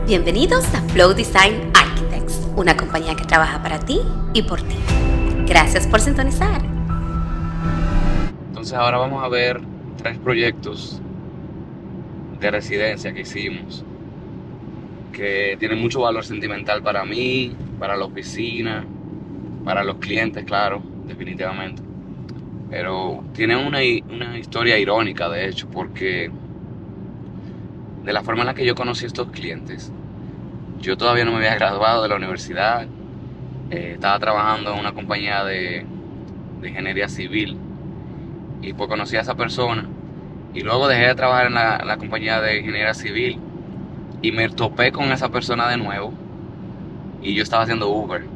Bienvenidos a Flow Design Architects, una compañía que trabaja para ti y por ti. Gracias por sintonizar. Entonces ahora vamos a ver 3 proyectos de residencia que hicimos que tienen mucho valor sentimental para mí, para la oficina, para los clientes, claro, definitivamente. Pero tienen una historia irónica, de hecho, porque de la forma en la que yo conocí a estos clientes, yo todavía no me había graduado de la universidad, estaba trabajando en una compañía de ingeniería civil y pues conocí a esa persona y luego dejé de trabajar en la compañía de ingeniería civil y me topé con esa persona de nuevo y yo estaba haciendo Uber.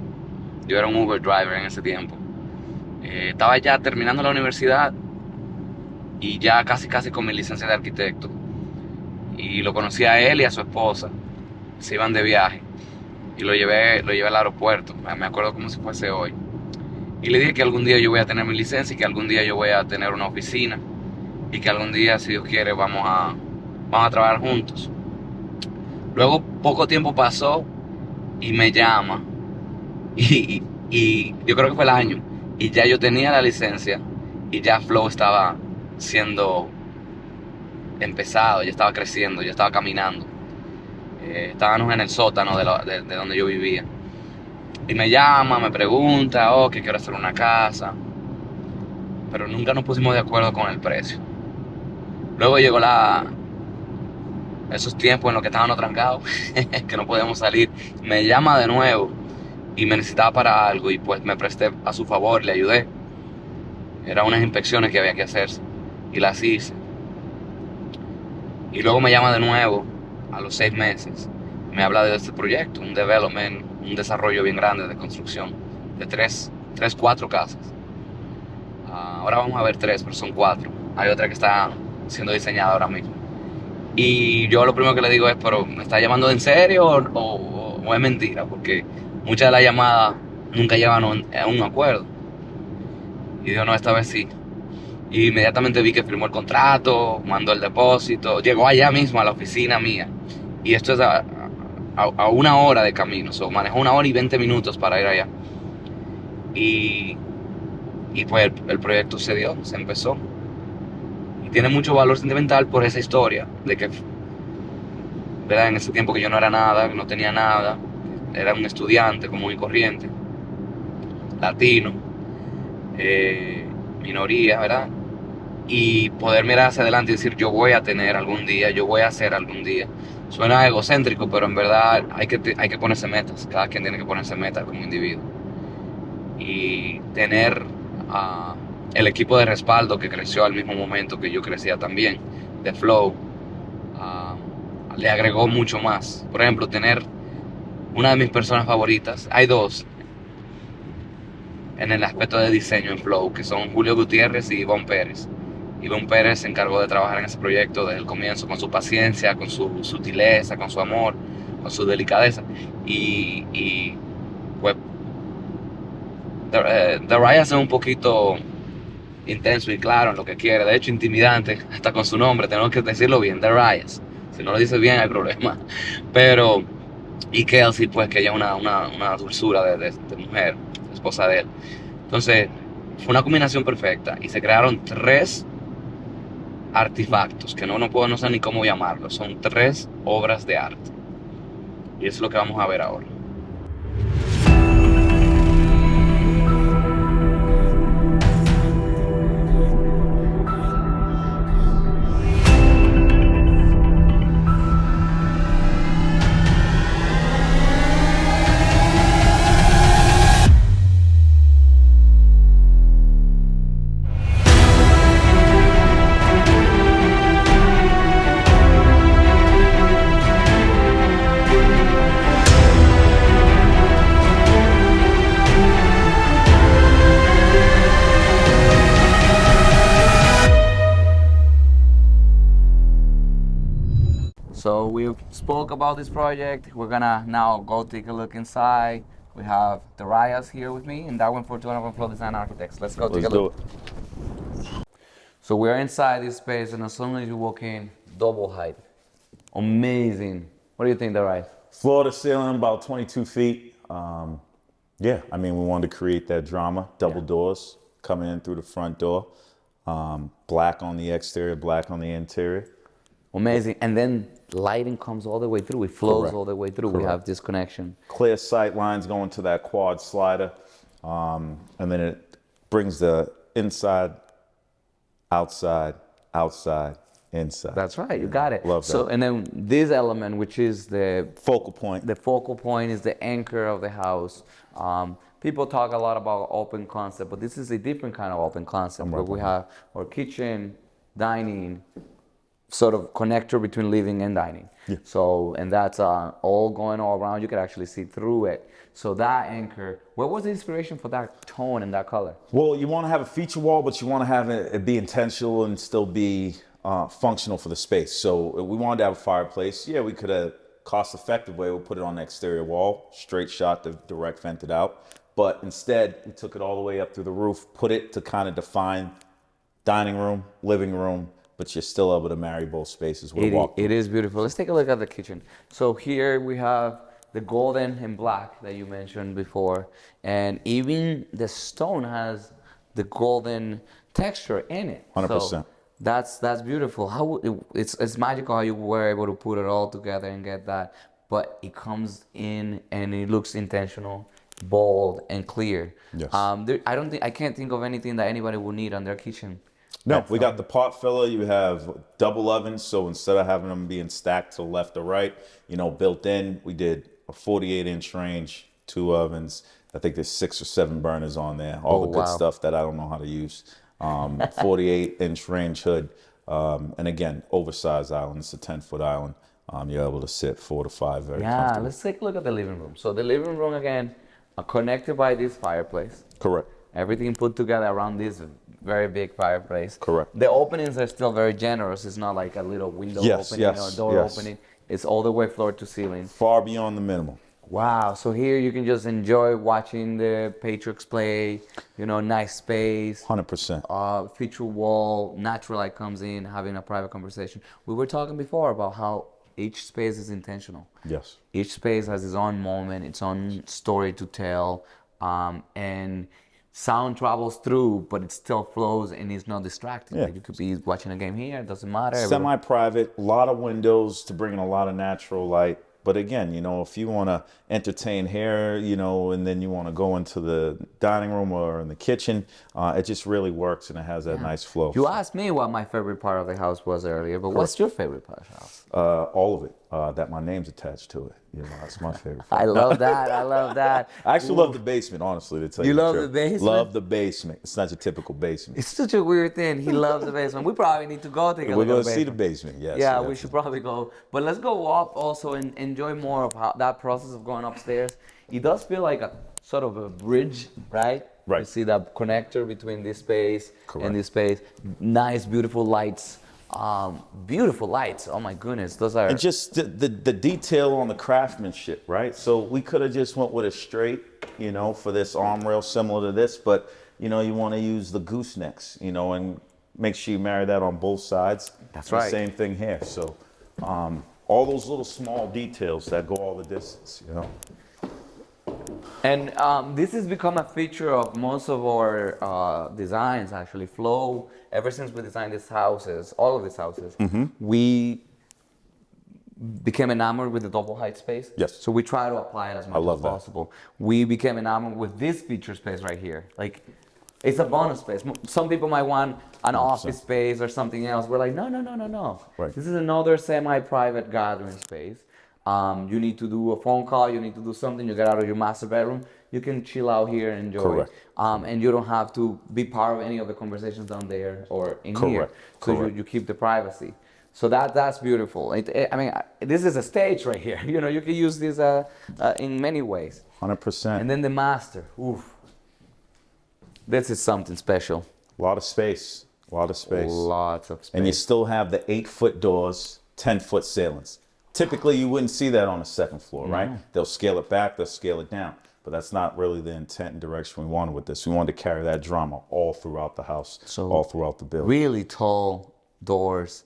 Yo era un Uber driver en ese tiempo. Estaba ya terminando la universidad y ya casi con mi licencia de arquitecto. Y lo conocí a él y a su esposa. Se iban de viaje. Y lo llevé al aeropuerto. Me acuerdo como si fuese hoy. Y le dije que algún día yo voy a tener mi licencia y que algún día yo voy a tener una oficina. Y que algún día, si Dios quiere, vamos a trabajar juntos. Luego poco tiempo pasó y me llama. Y yo creo que fue el año. Y ya yo tenía la licencia. Y ya Flow estaba siendo empezado, ya estaba creciendo, ya estaba caminando. Estábamos en el sótano de donde yo vivía. Y me llama, me pregunta, que quiero hacer una casa. Pero nunca nos pusimos de acuerdo con el precio. Luego llegó esos tiempos en los que estábamos trancados, que no podíamos salir. Me llama de nuevo y me necesitaba para algo y pues me presté a su favor, le ayudé. Eran unas inspecciones que había que hacerse y las hice. Y luego me llama de nuevo a los 6 meses. Me habla de este proyecto, un development, un desarrollo bien grande de construcción, de 4 casas. Ahora vamos a ver 3, pero son 4. Hay otra que está siendo diseñada ahora mismo. Y yo lo primero que le digo es, pero ¿me está llamando en serio o es mentira? Porque muchas de las llamadas nunca llevan a un acuerdo. Y digo, no, esta vez sí. Y inmediatamente vi que firmó el contrato, mandó el depósito, llegó allá mismo a la oficina mía. Y esto es a 1 hora de camino, manejó 1 hora y 20 minutos para ir allá. Y pues el proyecto se dio, se empezó. Y tiene mucho valor sentimental por esa historia, de que, ¿verdad? En ese tiempo que yo no era nada, que no tenía nada, era un estudiante común y corriente, latino, minoría, ¿verdad? Y poder mirar hacia adelante y decir, yo voy a tener algún día, yo voy a hacer algún día. Suena egocéntrico, pero en verdad hay que ponerse metas. Cada quien tiene que ponerse metas como individuo. Y tener el equipo de respaldo que creció al mismo momento que yo crecía también, de Flow, le agregó mucho más. Por ejemplo, tener una de mis personas favoritas, hay 2 en el aspecto de diseño en Flow, que son Julio Gutierrez y Ivonne Perez. Ivonne Perez se encargó de trabajar en ese proyecto desde el comienzo, con su paciencia, con su sutileza, con su amor, con su delicadeza. Y pues, Darguin es un poquito intenso y claro en lo que quiere, de hecho intimidante, hasta con su nombre, tenemos que decirlo bien, Darguin. Si no lo dices bien hay problema. Pero, y Kelsey, pues que ella es una dulzura de mujer, esposa de él. Entonces, fue una combinación perfecta y se crearon 3 artefactos que no sé ni cómo llamarlos. Son 3 obras de arte y eso es lo que vamos a ver ahora. So we spoke about this project. We're gonna now go take a look inside. We have Darius here with me and Darguin Fortuna from Flow Design Architects. Let's go take a look. So we're inside this space and as soon as you walk in, double height. Amazing. What do you think, Darius? Floor to ceiling, about 22 feet. Yeah, I mean, we wanted to create that drama. Double doors coming in through the front door. Black on the exterior, black on the interior. Amazing. And then lighting comes all the way through. It flows Correct. all the way through. We have this connection. Clear sight lines going to that quad slider. And then it brings the inside, outside, outside, inside. That's right. You got it. Love that. So, and then this element, which is the Focal point. The focal point is the anchor of the house. People talk a lot about open concept, but this is a different kind of open concept where we have our kitchen, dining, sort of connector between living and dining. Yeah. So, and that's all going all around. You can actually see through it. So that anchor, what was the inspiration for that tone and that color? Well, you want to have a feature wall, but you want to have it be intentional and still be functional for the space. So we wanted to have a fireplace. Yeah, we could have cost-effective way. We'll put it on the exterior wall, straight shot, the direct vented out. But instead, we took it all the way up through the roof, put it to kind of define dining room, living room, but you're still able to marry both spaces with a walk. It is beautiful. Let's take a look at the kitchen. So here we have the golden and black that you mentioned before, and even the stone has the golden texture in it. 100%. So that's beautiful. It's magical how you were able to put it all together and get that, but it comes in and it looks intentional, bold and clear. Yes. I can't think of anything that anybody would need on their kitchen. No, we got the pot filler. You have double ovens, so instead of having them being stacked to left or right, built in, we did a 48-inch range, 2 ovens. I think there's 6 or 7 burners on there. All the good stuff that I don't know how to use. 48-inch range hood, and again, oversized island. It's a 10-foot island. You're able to sit 4 to 5 very comfortably. Let's take a look at the living room. So the living room again, connected by this fireplace. Correct. Everything put together around this very big fireplace. Correct. The openings are still very generous. It's not like a little window opening or door opening. It's all the way floor to ceiling. Far beyond the minimum. Wow. So here you can just enjoy watching the Patriots play. Nice space. 100%. Feature wall. Natural light comes in. Having a private conversation. We were talking before about how each space is intentional. Yes. Each space has its own moment, its own story to tell, and sound travels through, but it still flows and it's not distracting. Yeah. Like you could be watching a game here, it doesn't matter. Semi-private, a lot of windows to bring in a lot of natural light. But again, if you want to entertain here, and then you want to go into the dining room or in the kitchen, it just really works and it has that nice flow. You asked me what my favorite part of the house was earlier, but what's your favorite part of the house? All of it. That my name's attached to it. That's my favorite part. I love that. I love that. I actually love the basement, honestly, to tell you. You the love truth. the basement? Love the basement. It's not your typical basement. It's such a weird thing. He loves the basement. We probably need to go take a We're look going at the to see the basement. basement, yes. Yeah, yes. we should probably go. But let's go up also and enjoy more of how that process of going upstairs. It does feel like a sort of a bridge, right? Right. You see that connector between this space Correct. and this space. Nice, beautiful lights. Beautiful lights. Oh my goodness, those are. And just the detail on the craftsmanship, right? So we could have just went with a straight, for this arm rail similar to this, but you want to use the goosenecks, and make sure you marry that on both sides. That's And right. Same thing here. So all those little small details that go all the distance, And this has become a feature of most of our designs, actually. Flow, ever since we designed these houses, all of these houses, we became enamored with the double height space. Yes. So we try to apply it as much as possible. We became enamored with this feature space right here. Like, it's a bonus space. Some people might want an 100%. office space or something else. We're like, no. Right. This is another semi-private gathering space. You need to do a phone call, you need to do something, you get out of your master bedroom, you can chill out here and enjoy. Correct. And you don't have to be part of any of the conversations down there or in here. So Correct. you keep the privacy. So that's beautiful. This is a stage right here. You can use this in many ways. 100%. And then the master, oof. This is something special. A lot of space. Lots of space. And you still have the 8-foot doors, 10-foot ceilings. Typically, you wouldn't see that on the second floor, right? They'll scale it back, they'll scale it down. But that's not really the intent and direction we wanted with this. We wanted to carry that drama all throughout the house, all throughout the building. Really tall doors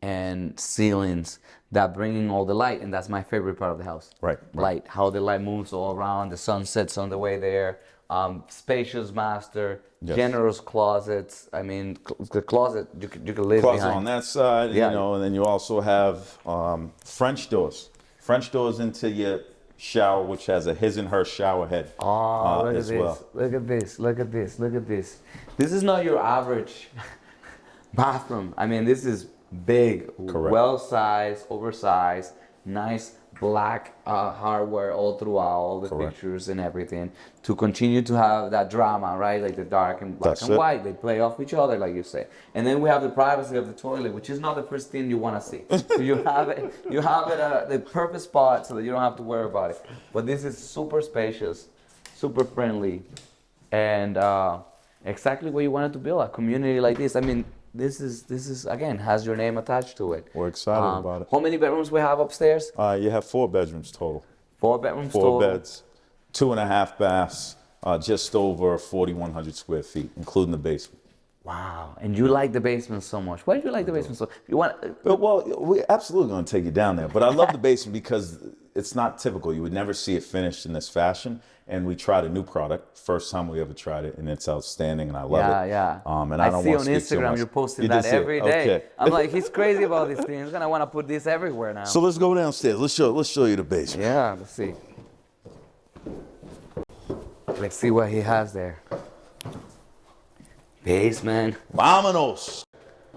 and ceilings that bring in all the light, and that's my favorite part of the house. Right. Light, how the light moves all around, the sun sets on the way there, spacious master, Yes. generous closets. I mean, the closet you could live Closet behind. on that side, Yeah. and then you also have French doors. French doors into your shower, which has a his and her shower head Oh, look at as this! well. Look at this! Look at this! Look at this! This is not your average bathroom. I mean, this is big, Correct. well-sized, oversized, nice black hardware all throughout, all the Correct. pictures and everything, to continue to have that drama, right? Like the dark and black That's and it. white, they play off each other, like you say. And then we have the privacy of the toilet, which is not the first thing you want to see. So you have it the perfect spot so that you don't have to worry about it. But this is super spacious, super friendly, and exactly what you wanted to build, a community like this. I mean, this is again, has your name attached to it. We're excited about it. How many bedrooms we have upstairs? You have 4 bedrooms total. 4 bedrooms 4 total. beds, 2.5 baths, just over 4,100 square feet, including the basement. Wow. And you like the basement so much. Why do you like the basement so much? You want Well, we're absolutely going to take you down there. But I love the basement because it's not typical. You would never see it finished in this fashion. And we tried a new product. First time we ever tried it, and it's outstanding, and I love it. Yeah. And I don't see want on to speak too Instagram much. you're posting You that did see it? every day. Okay. I'm like, he's crazy about these things, and I want to put this everywhere now. So let's go downstairs. Let's show you the basement. Yeah, let's see. Let's see what he has there. Basement. Vámonos.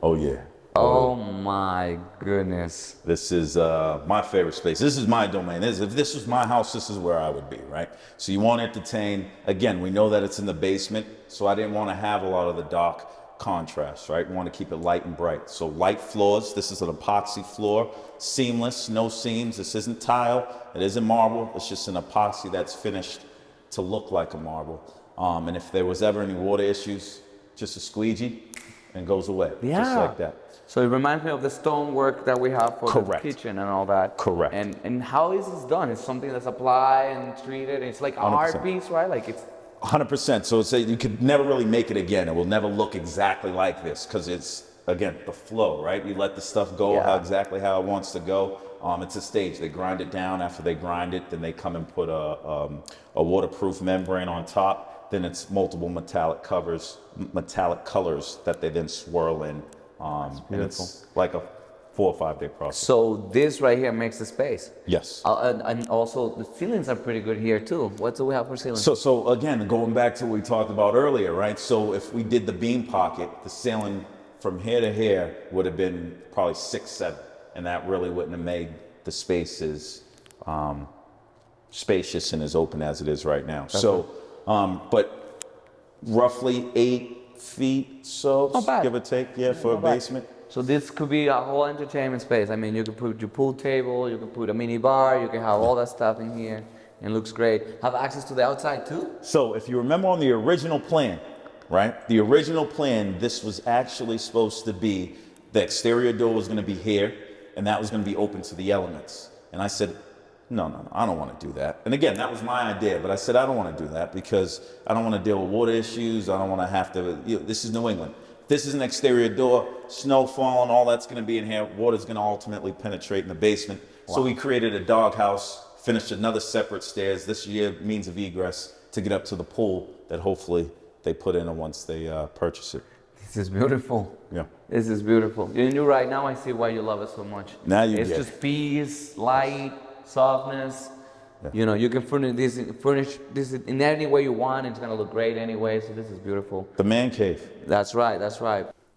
Oh yeah. Oh my goodness. This is my favorite space. This is my domain. If this was my house, this is where I would be, right? So you want to entertain. Again, we know that it's in the basement, so I didn't want to have a lot of the dark contrast, right? We want to keep it light and bright. So light floors. This is an epoxy floor, seamless, no seams. This isn't tile. It isn't marble. It's just an epoxy that's finished to look like a marble. And if there was ever any water issues, just a squeegee and it goes away, just like that. So it reminds me of the stonework that we have for Correct. the kitchen and all that. Correct. And how is this done? It's something that's applied and treated. It's like an 100%. art piece, right? Like it's 100%. So it's you could never really make it again. It will never look exactly like this because it's, again, the flow, right? You let the stuff go exactly how it wants to go. It's a stage. They grind it down. After they grind it, then they come and put a waterproof membrane on top. Then it's multiple metallic colors that they then swirl in. And it's like a 4 or 5 day process. So this right here makes the space. Yes. And also the ceilings are pretty good here too. What do we have for ceilings? So again, going back to what we talked about earlier, right? So if we did the beam pocket, the ceiling from here to here would have been probably 6, 7, and that really wouldn't have made the spaces spacious and as open as it is right now. But roughly 8 feet, so Not bad. give or take, for a basement. So this could be a whole entertainment space. I mean, you could put your pool table, you could put a mini bar, you can have all that stuff in here, and it looks great. Have access to the outside too? So if you remember on the original plan, right? The original plan, this was actually supposed to be, the exterior door was going to be here, and that was going to be open to the elements. And I said, no, I don't want to do that. And again, that was my idea, but I said, I don't want to do that because I don't want to deal with water issues. I don't want to have to, this is New England. This is an exterior door, snow falling, all that's going to be in here. Water's going to ultimately penetrate in the basement. Wow. So we created a doghouse, finished another separate stairs. This year, means of egress to get up to the pool that hopefully they put in once they purchase it. This is beautiful. Yeah. This is beautiful. You right now, I see why you love it so much. Now you It's get just peace, light, softness. Yeah. You can furnish this in any way you want. It's gonna look great anyway. So this is beautiful. The man cave. That's right.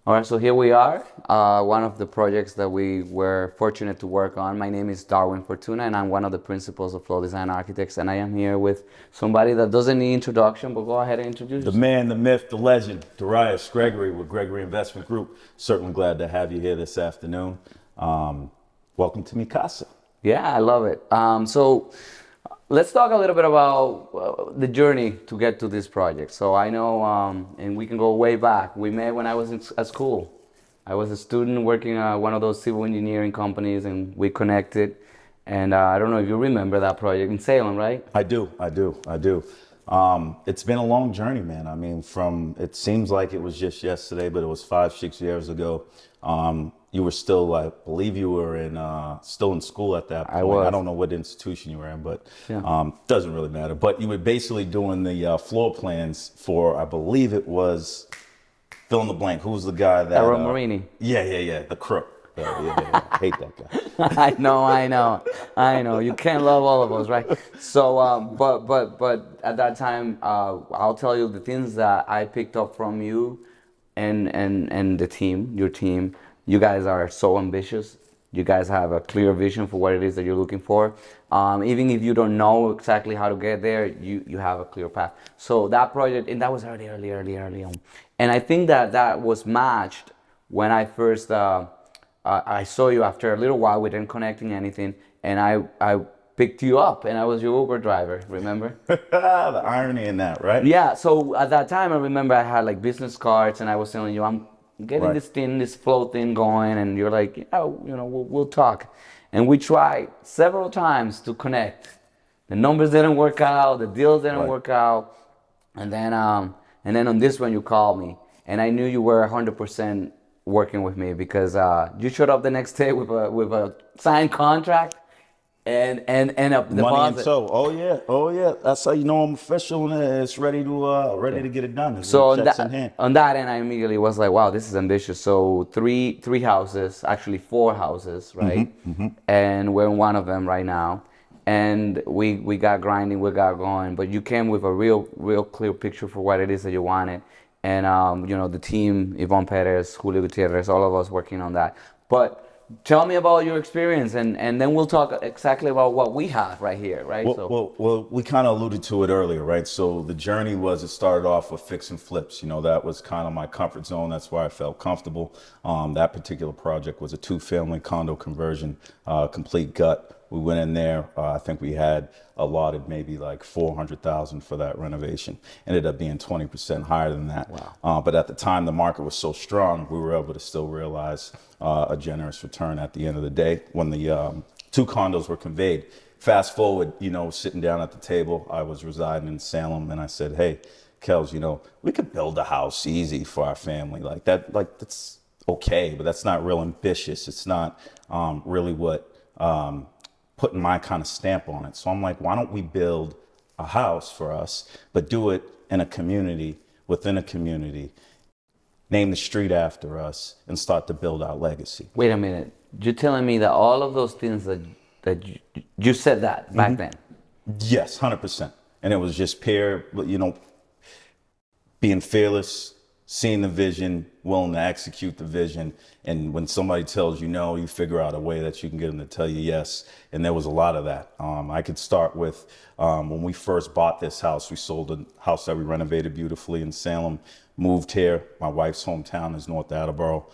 All right, so here we are. One of the projects that we were fortunate to work on. My name is Darguin Fortuna, and I'm one of the principals of Flow Design Architects. And I am here with somebody that doesn't need introduction, but go ahead and introduce The yourself. man, the myth, the legend, Darius Gregory with Gregory Investment Group. Certainly glad to have you here this afternoon. Welcome to mi casa. Yeah, I love it. So let's talk a little bit about the journey to get to this project. So I know, and we can go way back. We met when I was at school. I was a student working at one of those civil engineering companies, and we connected. And I don't know if you remember that project in Salem, right? I do. It's been a long journey, man. I mean, it seems like it was just yesterday, but it was 5, 6 years ago. you were still, I believe you were still in school at that point. I was. I don't know what institution you were in, but Yeah. doesn't really matter. But you were basically doing the floor plans for, I believe it was, fill in the blank. Who's the guy that? Errol Marini. Yeah, the crook. Yeah. I hate that guy. I know. You can't love all of us, right? So, but at that time, I'll tell you the things that I picked up from you, and the team, your team. You guys are so ambitious. You guys have a clear vision for what it is that you're looking for. Even if you don't know exactly how to get there, you have a clear path. So that project, and that was early on. And I think that was matched when I first. I saw you after a little while. We didn't connecting anything, and I picked you up, and I was your Uber driver. Remember? The irony in that, right? Yeah. So at that time, I remember I had like business cards, and I was telling you I'm getting this flow thing going, and you're like, oh, we'll talk, and we tried several times to connect. The numbers didn't work out. The deals didn't work out, and then on this one you called me, and I knew you were 100%. Working with me because you showed up the next day with a signed contract and a deposit. Money and so. Oh yeah. That's how you know I'm official and it's ready to get it done. So on that end, I immediately was like, wow, this is ambitious. So three houses, actually 4 houses, right? And we're in one of them right now. And we got grinding, we got going. But you came with a real clear picture for what it is that you wanted. And, the team, Ivonne, Perez, Julio, Gutierrez, all of us working on that. But tell me about your experience, and then we'll talk exactly about what we have right here, right? Well, we kind of alluded to it earlier, right? So the journey it started off with fix and flips. That was kind of my comfort zone. That's where I felt comfortable. That particular project was a 2-family condo conversion, complete gut. We went in there. I think we had allotted maybe like $400,000 for that renovation. Ended up being 20% higher than that. Wow. But at the time, the market was so strong, we were able to still realize a generous return at the end of the day when the 2 condos were conveyed. Fast forward, sitting down at the table, I was residing in Salem, and I said, "Hey, Kels, we could build a house easy for our family like that. Like that's okay, but that's not real ambitious. It's not really what." Putting my kind of stamp on it. So I'm like, why don't we build a house for us, but do it in a community, within a community, name the street after us, and start to build our legacy. Wait a minute. You're telling me that all of those things that you said that back then? Yes, 100%. And it was just being fearless, seeing the vision, willing to execute the vision. And when somebody tells you no, you figure out a way that you can get them to tell you yes. And there was a lot of that. I could start with when we first bought this house, we sold a house that we renovated beautifully in Salem, moved here. My wife's hometown is North Attleboro.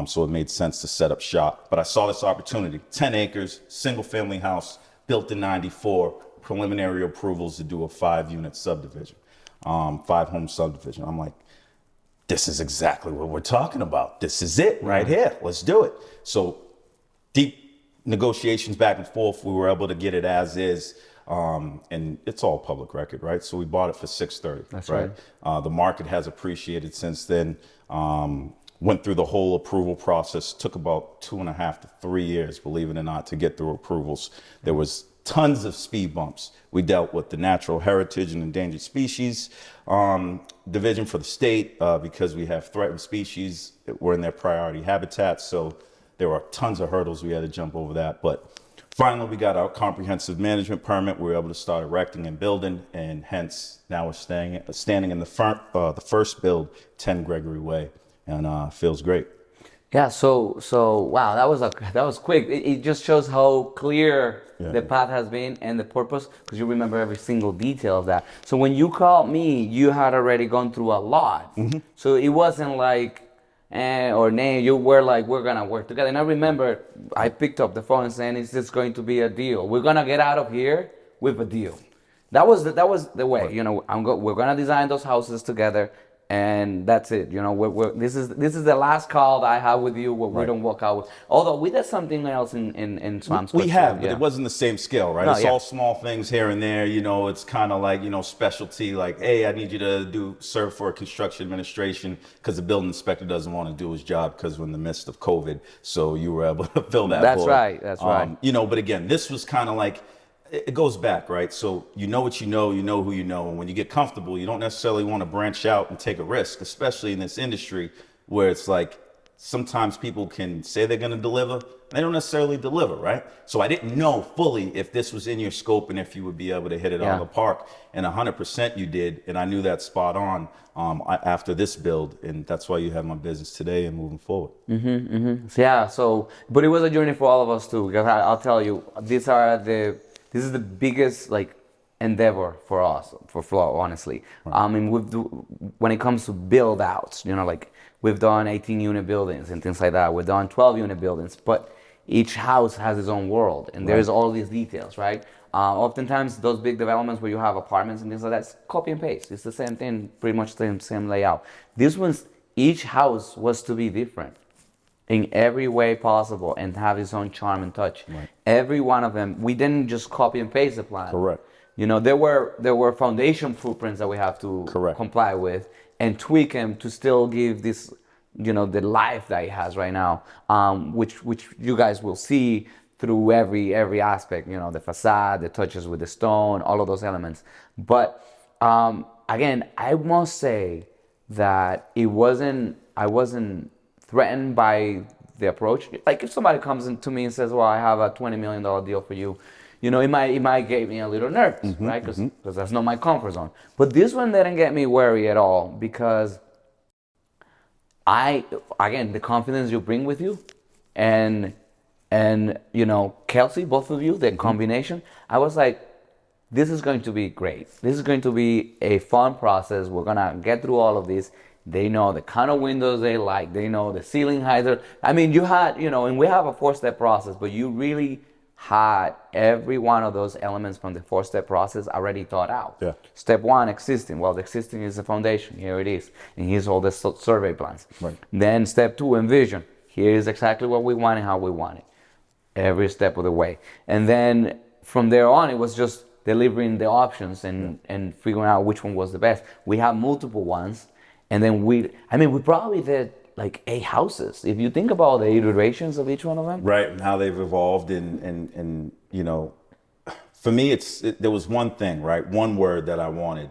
So it made sense to set up shop. But I saw this opportunity, 10 acres, single family house, built in 94, preliminary approvals to do a 5-unit subdivision, 5-home subdivision. I'm like, this is exactly what we're talking about. This is it right here. Let's do it. So deep negotiations back and forth. We were able to get it as is. And it's all public record, right? So we bought it for $630. That's right. The market has appreciated since then. Went through the whole approval process. Took about 2.5 to 3 years, believe it or not, to get through approvals. There was tons of speed bumps. We dealt with the Natural Heritage and Endangered Species Division for the state because we have threatened species that were in their priority habitats. So there were tons of hurdles. We had to jump over that. But finally, we got our comprehensive management permit. We were able to start erecting and building, and hence now we're standing in the first build, 10 Gregory Way, and feels great. Yeah, so wow, that was quick. It just shows how clear the path has been and the purpose, because you remember every single detail of that. So when you called me, you had already gone through a lot. Mm-hmm. So it wasn't like or nay. You were like, we're gonna work together. And I remember I picked up the phone and saying, "Is this going to be a deal? We're gonna get out of here with a deal." That was the way. Right. We're gonna design those houses together. and that's it. You know, this is the last call that I have with you where we don't walk out with. Although we did something else in Swamps. We have, but it wasn't the same scale, right? No, It's all small things here and there. You know, it's kind of like, you know, specialty. Like, hey, I need you to serve for construction administration because the building inspector doesn't want to do his job because we're in the midst of COVID. So you were able to fill that. That's void. right. That's right. You know, but again, this was kind of like, it goes back, right? So you know what you know who you know. And when you get comfortable, you don't necessarily want to branch out and take a risk, especially in this industry where it's like sometimes people can say they're going to deliver, they don't necessarily deliver, right? So I didn't know fully if this was in your scope and if you would be able to hit it out of the park. And 100% you did. And I knew that spot on after this build. And that's why you have my business today and moving forward. Yeah, so, but it was a journey for all of us too, because I'll tell you, this is the biggest like endeavor for us, for Flow, honestly. I mean, when it comes to build outs, you know, like we've done 18 unit buildings and things like that. We've done 12 unit buildings, but each house has its own world and there's all these details, right? Oftentimes those big developments where you have apartments and things like that, it's copy and paste. It's the same thing, pretty much the same layout. This one's, each house was to be different in every way possible and have its own charm and touch. Every one of them, we didn't just copy and paste the plan. Correct. You know, there were foundation blueprints that we have to comply with and tweak them to still give this, you know, the life that it has right now, which you guys will see through every aspect, you know, the facade, the touches with the stone, all of those elements. But again, I must say that I wasn't threatened by the approach. Like if somebody comes in to me and says, well, I have a $20 million deal for you, you know, it might get me a little nervous, right? Because that's not my comfort zone. But this one didn't get me worried at all because again, the confidence you bring with you and you know, Kelsey, both of you, the combination, I was like, this is going to be great. This is going to be a fun process. We're going to get through all of this. They know the kind of windows they like. They know the ceiling height. I mean, you had, you know, and we have a 4-step process, but you really had every one of those elements from the 4-step process already thought out. Yeah. Step 1, existing. Well, the existing is the foundation. Here it is. And here's all the survey plans. Right. Then step 2, envision. Here is exactly what we want and how we want it. Every step of the way. And then from there on, it was just delivering the options and figuring out which one was the best. We have multiple ones. And then we probably did like 8 houses. If you think about the iterations of each one of them. Right, and how they've evolved and you know, for me, there was one thing, right? One word that I wanted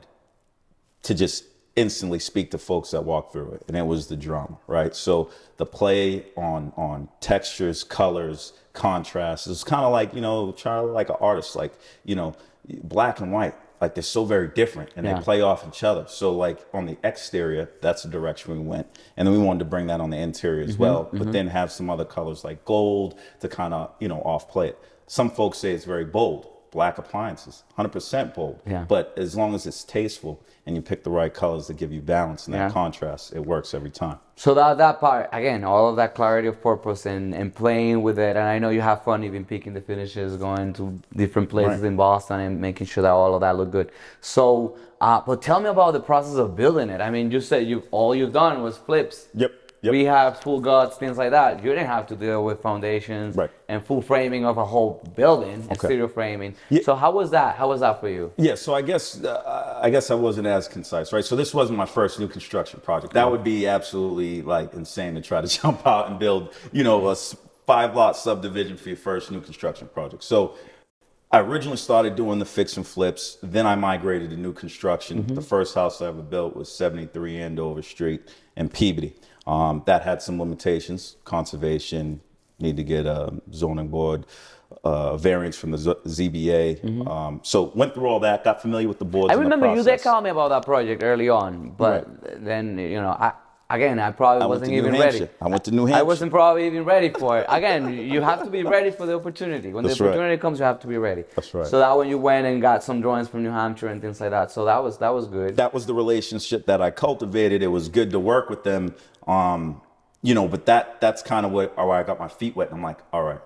to just instantly speak to folks that walk through it, and it was the drama, right? So the play on textures, colors, contrast. It's kind of like, you know, Charlie, like an artist, like, you know, black and white. Like they're so very different and they play off each other. So like on the exterior, that's the direction we went. And then we wanted to bring that on the interior as well, but then have some other colors like gold to kind of, you know, off play it. Some folks say it's very bold. Black appliances, 100% bold. Yeah. But as long as it's tasteful and you pick the right colors to give you balance and that contrast, it works every time. So that part, again, all of that clarity of purpose and playing with it. And I know you have fun even picking the finishes, going to different places in Boston and making sure that all of that look good. So, but tell me about the process of building it. I mean, you said all you've done was flips. Yep. We have full guts, things like that. You didn't have to deal with foundations and full framing of a whole building, exterior framing. Yeah. So how was that? How was that for you? Yeah, so I guess I wasn't as concise, right? So this wasn't my first new construction project. That would be absolutely like insane to try to jump out and build, you know, a 5-lot subdivision for your first new construction project. So I originally started doing the fix and flips. Then I migrated to new construction. The first house I ever built was 73 Andover Street in Peabody. That had some limitations, conservation, need to get a zoning board, variance from the ZBA. So went through all that, got familiar with the boards. I remember you did call me about that project early on, but then, you know, I probably wasn't even ready. I went to New Hampshire. I wasn't probably even ready for it. Again, you have to be ready for the opportunity. When the opportunity comes, you have to be ready. That's right. So that when you went and got some drawings from New Hampshire and things like that. So that was good. That was the relationship that I cultivated. It was good to work with them. You know, but that's kind of where I got my feet wet. And I'm like, all right,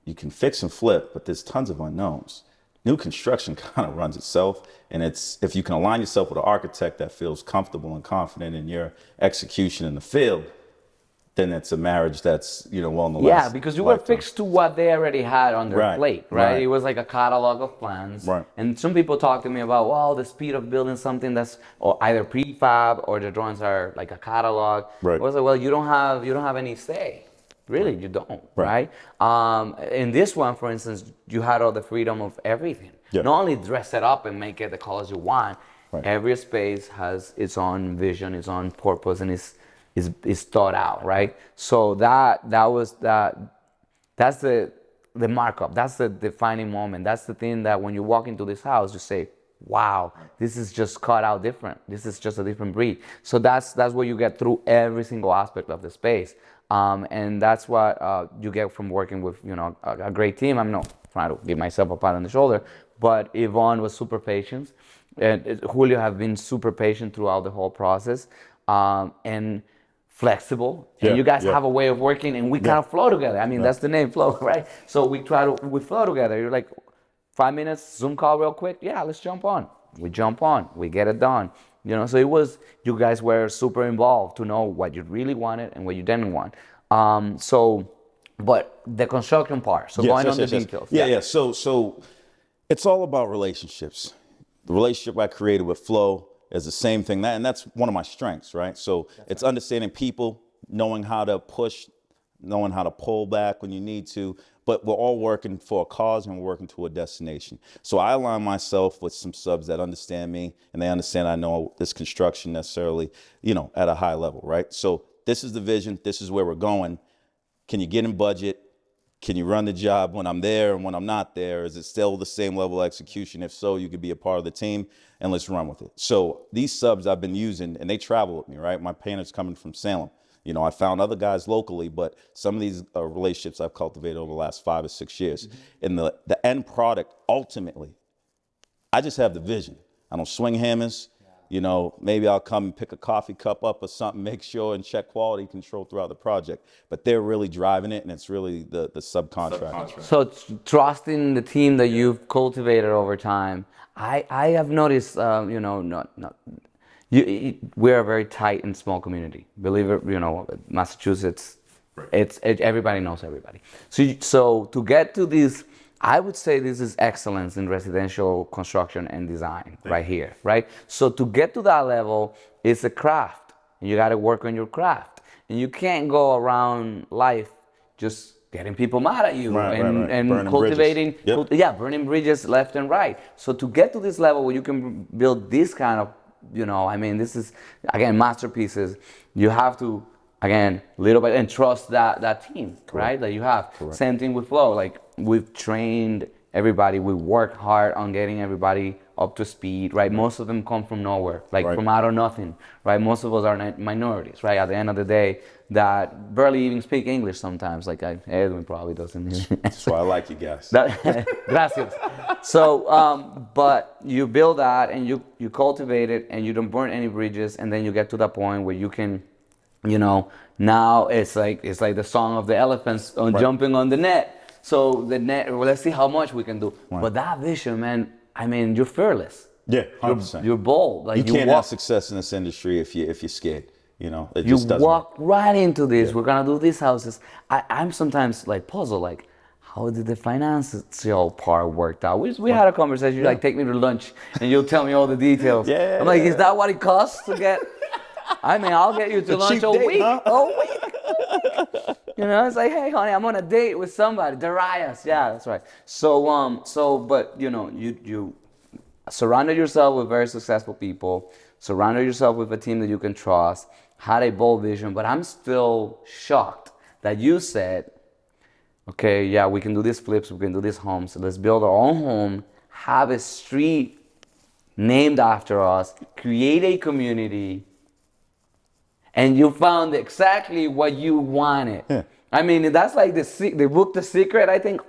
you can fix and flip, but there's tons of unknowns. new construction kind of runs itself. And it's, if you can align yourself with an architect that feels comfortable and confident in your execution in the field, then it's a marriage that's, you know, well in the Yeah, last because you were lifetime. fixed to what they already had on their Right, plate, right? right. It was like a catalog of plans. Right. And some people talk to me about, well, the speed of building something that's or either prefab or the drawings are like a catalog. Right. I was like, well, you don't have any say. Really, you don't, Right. right? In this one, for instance, you had all the freedom of everything. Yeah. Not only dress it up and make it the colors you want. Right. Every space has its own vision, its own purpose, and is thought out, right? So that's the markup. That's the defining moment. That's the thing that when you walk into this house, you say, wow, this is just cut out different. This is just a different breed. So that's what you get through every single aspect of the space. And that's what you get from working with, you know, a great team. I'm not trying to give myself a pat on the shoulder, but Ivonne was super patient. And Julio have been super patient throughout the whole process. And flexible, and you guys have a way of working, and we kind of flow together. I mean, that's the name, flow, right? So we flow together. You're like, 5 minutes, Zoom call real quick. Yeah, let's jump on. We jump on. We get it done. You know, so you guys were super involved to know what you really wanted and what you didn't want. But the construction part, so going on the details. Yeah. So it's all about relationships. The relationship I created with Flo is the same thing, and that's one of my strengths, right? So it's understanding people, knowing how to push, knowing how to pull back when you need to, but we're all working for a cause and we're working to a destination. So I align myself with some subs that understand me, and they understand I know this construction necessarily, you know, at a high level, right? So this is the vision, this is where we're going. Can you get in budget? Can you run the job when I'm there and when I'm not there? Is it still the same level of execution? If so, you could be a part of the team, and let's run with it. So these subs I've been using, and they travel with me, right? My painter's coming from Salem. You know, I found other guys locally, but some of these relationships I've cultivated over the last 5 or 6 years. And the end product, ultimately, I just have the vision. I don't swing hammers. You know, maybe I'll come and pick a coffee cup up or something, make sure and check quality control throughout the project. But they're really driving it, and it's really the subcontract. So trusting the team that you've cultivated over time. I have noticed, you know, we're a very tight and small community. Believe it, you know, Massachusetts, it's everybody knows everybody. So to get to this, I would say this is excellence in residential construction and design right here, right? So to get to that level, it's a craft. You got to work on your craft. And you can't go around life just getting people mad at you and burning cultivating, bridges. burning bridges left and right. So to get to this level where you can build this kind of, you know, I mean, this is, again, masterpieces. You have to, again, little bit, and trust that team, right, that you have. Same thing with Flo. Like, we've trained everybody. We work hard on getting everybody up to speed, right? Most of them come from nowhere, like from out of nothing, right? Most of us are minorities, right? At the end of the day, that barely even speak English sometimes. Like Edwin probably doesn't. That's why I like you guys. Gracias. So, but you build that and you cultivate it and you don't burn any bridges, and then you get to that point where you can, you know, now it's like the song of the elephants on jumping on the net. So the net, well, let's see how much we can do. But that vision, man, I mean, you're fearless. Yeah, 100%. You're bold. Like you can't have success in this industry if you're scared. You know, it you just doesn't. walk right into this. Yeah. We're gonna do these houses. I'm sometimes like puzzled, like, how did the financial part worked out? We had a conversation. You like take me to lunch and you'll tell me all the details. I'm like, is that what it costs to get? I mean, I'll get you to lunch all week. Huh? All week. You know, it's like, hey, honey, I'm on a date with somebody. Darius. Yeah, that's right. So, but you know, you surrounded yourself with very successful people. Surrounded yourself with a team that you can trust. Had a bold vision, but I'm still shocked that you said, okay, yeah, we can do these flips, we can do these homes. So let's build our own home, have a street named after us, create a community, and you found exactly what you wanted. Yeah. I mean, that's like the book, The Secret, I think,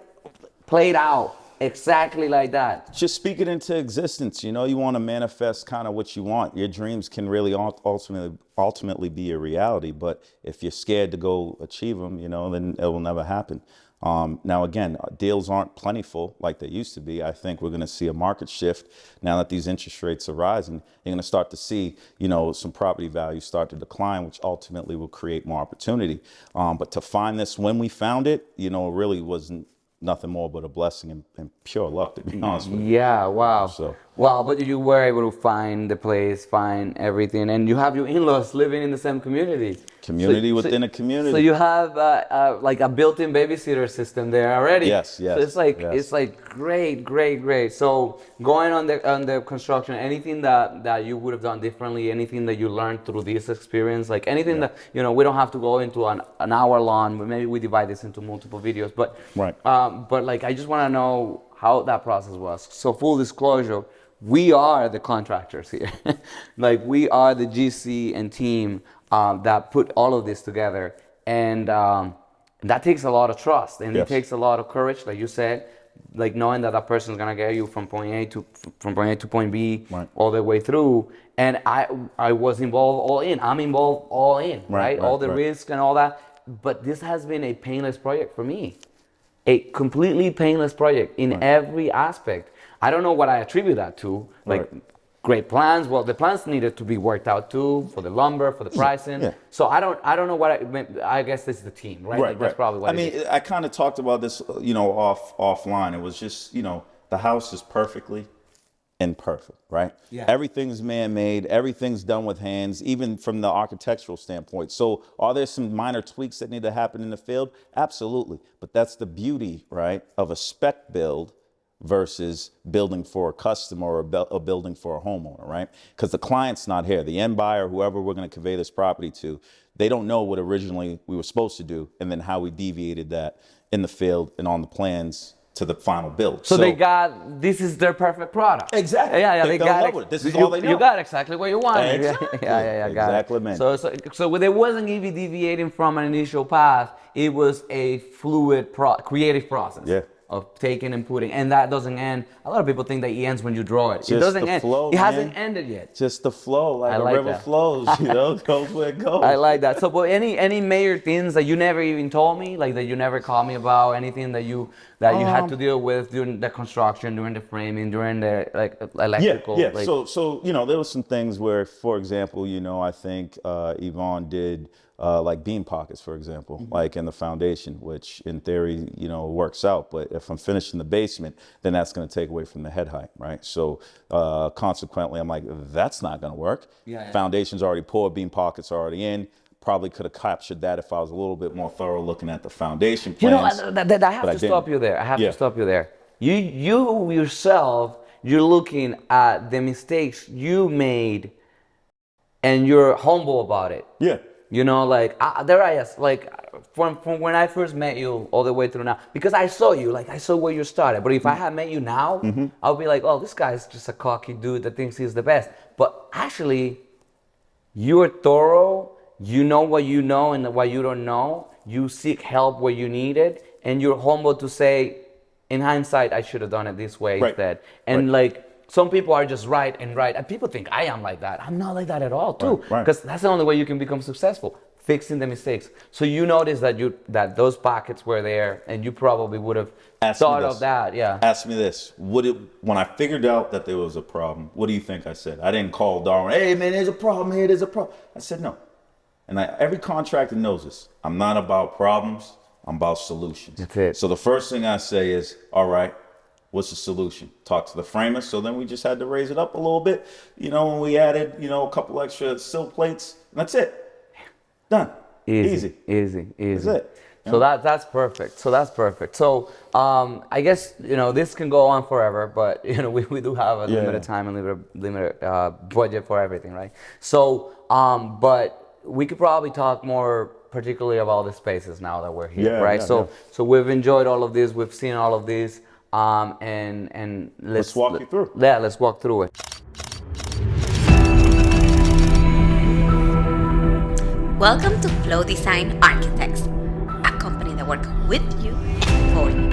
played out exactly like that. Just speak it into existence. You know, you want to manifest kind of what you want. Your dreams can really ultimately be a reality. But if you're scared to go achieve them, you know, then it will never happen. Now, again, deals aren't plentiful like they used to be. I think we're going to see a market shift now that these interest rates are rising. You're going to start to see, you know, some property values start to decline, which ultimately will create more opportunity. But to find this when we found it, you know, it really wasn't nothing more but a blessing and pure luck, to be honest with you. Yeah, wow. So. Wow, but you were able to find the place, find everything, and you have your in-laws living in the same community. Community within a community. So you have like a built-in babysitter system there already. Yes. So it's like great. So going on the construction, anything that you would have done differently, anything that you learned through this experience, like anything that, you know, we don't have to go into an hour long, but maybe we divide this into multiple videos. But but like I just want to know how that process was. So full disclosure, we are the contractors here. Like we are the GC and team that put all of this together, and that takes a lot of trust, and it takes a lot of courage, like you said, like knowing that person is gonna get you from point A to point B, all the way through. And I was involved all in. I'm involved all in, right? All the risks and all that. But this has been a painless project for me, a completely painless project in every aspect. I don't know what I attribute that to, like great plans. Well, the plans needed to be worked out too, for the lumber, for the pricing. Yeah. So I don't know what I guess it's the team, right? Like that's probably what I mean, I kind of talked about this, you know, offline. It was just, you know, the house is perfectly imperfect, right? Yeah. Everything's man-made, everything's done with hands, even from the architectural standpoint. So are there some minor tweaks that need to happen in the field? Absolutely. But that's the beauty, right, of a spec build versus building for a customer or a building for a homeowner, right? Because the client's not here. The end buyer, whoever we're going to convey this property to, they don't know what originally we were supposed to do and then how we deviated that in the field and on the plans to the final build. So they got, this is their perfect product. Exactly. Yeah, they got it. This is all they know. You got exactly what you wanted. Exactly. Exactly, man. So there wasn't even deviating from an initial path. It was a fluid, creative process. Yeah. Of taking and putting, and that doesn't end. A lot of people think that it ends when you draw it. It doesn't end. It hasn't ended yet. Just the flow, like a river flows, you know, goes where it goes. I like that. So, but any major things that you never even told me, like that you never called me about, anything that you had to deal with during the construction, during the framing, during the like electrical. Yeah. Like, so you know, there was some things where, for example, you know, I think Ivonne did. Like beam pockets, for example, like in the foundation, which in theory, you know, works out. But if I'm finished in the basement, then that's going to take away from the head height, right? So consequently, I'm like, that's not going to work. Foundation's already poured, beam pockets are already in. Probably could have captured that if I was a little bit more thorough looking at the foundation plans. You know, I have to stop you there. I have to stop you there. You yourself, you're looking at the mistakes you made, and you're humble about it. Yeah. You know, like, there I is, like, from when I first met you all the way through now, because I saw you, like, I saw where you started. But if I had met you now, I'll be like, oh, this guy's just a cocky dude that thinks he's the best. But actually, you're thorough, you know what you know and what you don't know, you seek help where you need it, and you're humble to say, in hindsight, I should have done it this way instead. And like, some people are just right, and people think I am like that. I'm not like that at all, too, because that's the only way you can become successful, fixing the mistakes. So you notice that those pockets were there, and you probably would have thought of that. Yeah. Ask me this: when I figured out that there was a problem, what do you think I said? I didn't call Darwin. Hey man, there's a problem here. There's a problem. I said no, and every contractor knows this. I'm not about problems. I'm about solutions. That's it. So the first thing I say is, all right. What's the solution? Talk to the framer. So then we just had to raise it up a little bit. You know, when we added, you know, a couple extra sill plates, and that's it. Done. Easy. That's it. So that's perfect. So I guess, you know, this can go on forever, but, you know, we do have a limited time and limited budget for everything, right? So, but we could probably talk more particularly about the spaces now that we're here, right? So we've enjoyed all of this. We've seen all of this. And let's walk you through. Yeah, let's walk through it. Welcome to Flow Design Architects, a company that works with you and for you.